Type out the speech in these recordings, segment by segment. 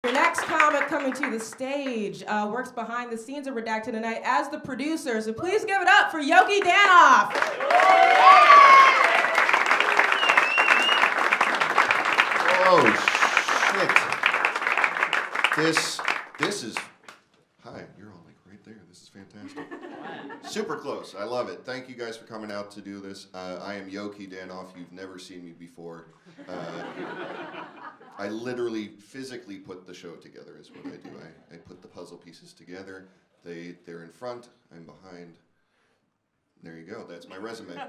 Your next comic coming to the stage works behind the scenes of Redacted tonight as the producer, so please give it up for Yoki Danoff. Oh, shit. This is, hi, you're all like right there. This is fantastic. Super close. I love it. Thank you guys for coming out to do this. I am Yoki Danoff. You've never seen me before. I literally physically put the show together is what I do. I put the puzzle pieces together. They're in front, I'm behind. There you go, that's my resume.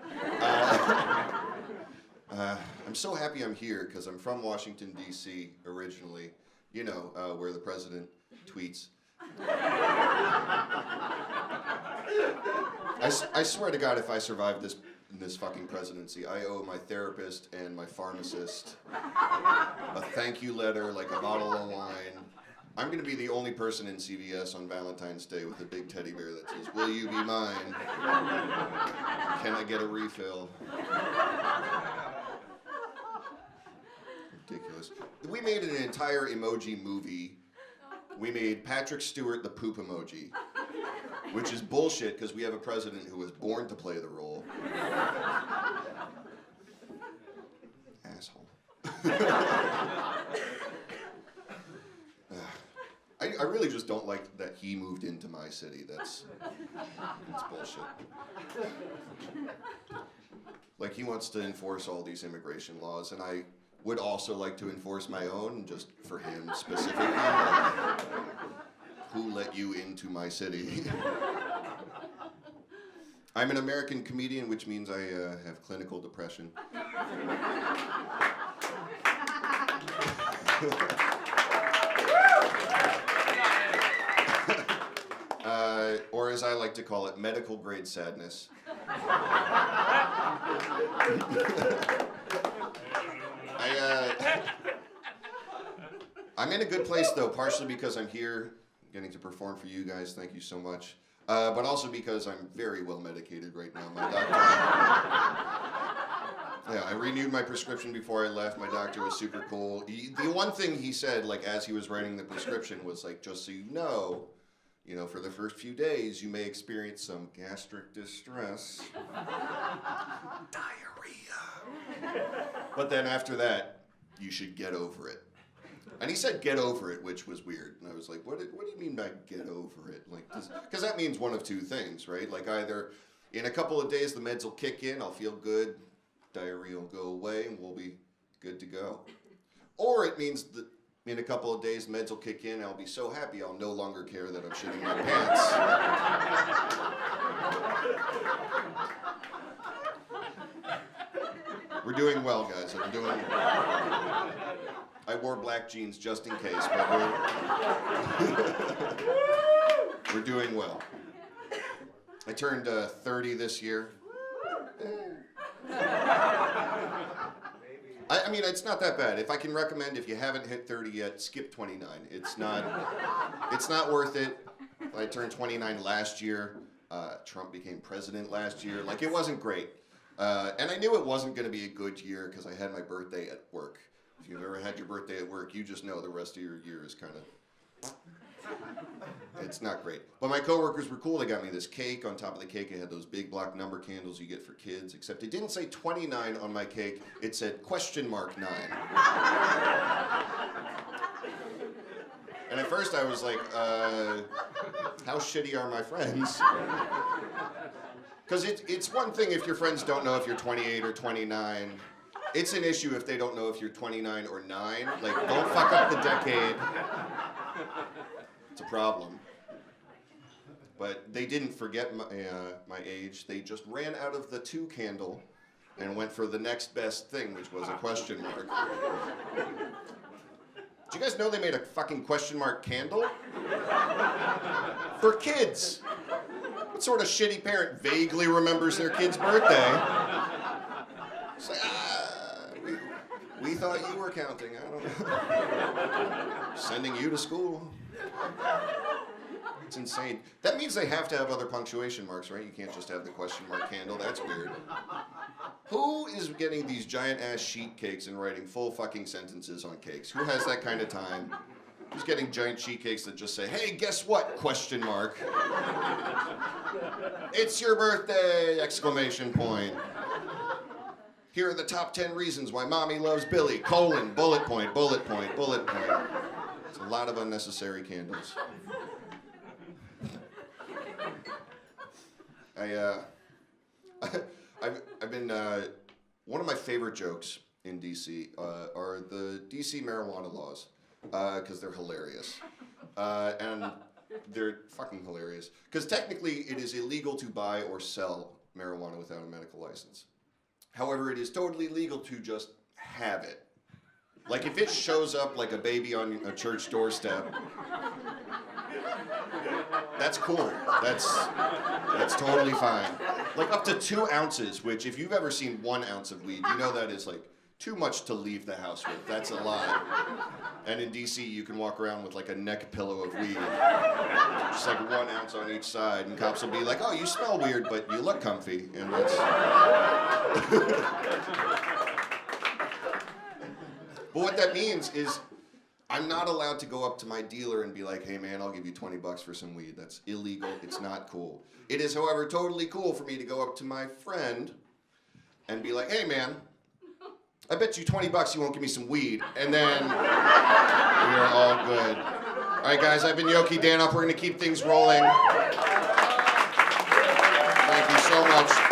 I'm so happy I'm here because I'm from Washington, D.C. originally, you know, where the president tweets. I swear to God, if I survive this fucking presidency, I owe my therapist and my pharmacist a thank you letter, like a bottle of wine. I'm gonna be the only person in CVS on Valentine's Day with a big teddy bear that says, "Will you be mine? Can I get a refill?" Ridiculous. We made an entire emoji movie. We made Patrick Stewart the poop emoji, which is bullshit because we have a president who was born to play the role. Asshole. I really just don't like that he moved into my city. That's bullshit. Like, he wants to enforce all these immigration laws, and I would also like to enforce my own, just for him specifically. Like, who let you into my city? I'm an American comedian, which means I have clinical depression. Or as I like to call it, medical grade sadness. I'm in a good place though, partially because I'm here getting to perform for you guys. Thank you so much. But also because I'm very well medicated right now. My doctor, yeah, I renewed my prescription before I left. My doctor was super cool. The one thing he said, like as he was writing the prescription, was like, just so you know, for the first few days, you may experience some gastric distress, diarrhea. But then after that, you should get over it. And he said get over it, which was weird. And I was like, what do you mean by get over it? Like, because that means one of two things, right? Like either in a couple of days the meds will kick in, I'll feel good, diarrhea will go away, and we'll be good to go. Or it means that in a couple of days meds will kick in, I'll be so happy I'll no longer care that I'm shitting my pants. We're doing well, guys. I wore black jeans just in case, but we're doing well. I turned 30 this year. I mean, it's not that bad. If I can recommend, if you haven't hit 30 yet, skip 29. It's not worth it. I turned 29 last year. Trump became president last year. Like, it wasn't great. And I knew it wasn't going to be a good year because I had my birthday at work. If you've ever had your birthday at work, you just know the rest of your year is kind of, it's not great. But my coworkers were cool. They got me this cake. On top of the cake, it had those big block number candles you get for kids, except it didn't say 29 on my cake. It said ?9. And at first I was like, how shitty are my friends? Because it's one thing if your friends don't know if you're 28 or 29. It's an issue if they don't know if you're 29 or 9. Like, don't fuck up the decade. It's a problem. But they didn't forget my age. They just ran out of the 2 candle and went for the next best thing, which was a question mark. Did you guys know they made a fucking question mark candle? For kids. What sort of shitty parent vaguely remembers their kid's birthday? It's like, we thought you were counting. I don't know. Sending you to school. It's insane. That means they have to have other punctuation marks, right? You can't just have the question mark candle. That's weird. Who is getting these giant ass sheet cakes and writing full fucking sentences on cakes? Who has that kind of time? Who's getting giant sheet cakes that just say, "Hey, guess what?" ? It's your birthday! ! Here are the top 10 reasons why mommy loves Billy, : bullet point, bullet point, bullet point. It's a lot of unnecessary candles. I've been, one of my favorite jokes in DC are the DC marijuana laws, because they're hilarious. And they're fucking hilarious. Because technically it is illegal to buy or sell marijuana without a medical license. However, it is totally legal to just have it. Like if it shows up like a baby on a church doorstep, that's cool. That's totally fine. Like up to 2 ounces, which if you've ever seen 1 ounce of weed, you know that is like too much to leave the house with. That's a lot. And in DC, you can walk around with like a neck pillow of weed. Just like 1 ounce on each side, and cops will be like, "Oh, you smell weird, but you look comfy." And that's... But what that means is I'm not allowed to go up to my dealer and be like, "Hey man, I'll give you $20 for some weed." That's illegal. It's not cool. It is, however, totally cool for me to go up to my friend and be like, "Hey man, I bet you $20 you won't give me some weed." And then we're all good. All right, guys, I've been Yoki Danoff. We're going to keep things rolling. Thank you so much.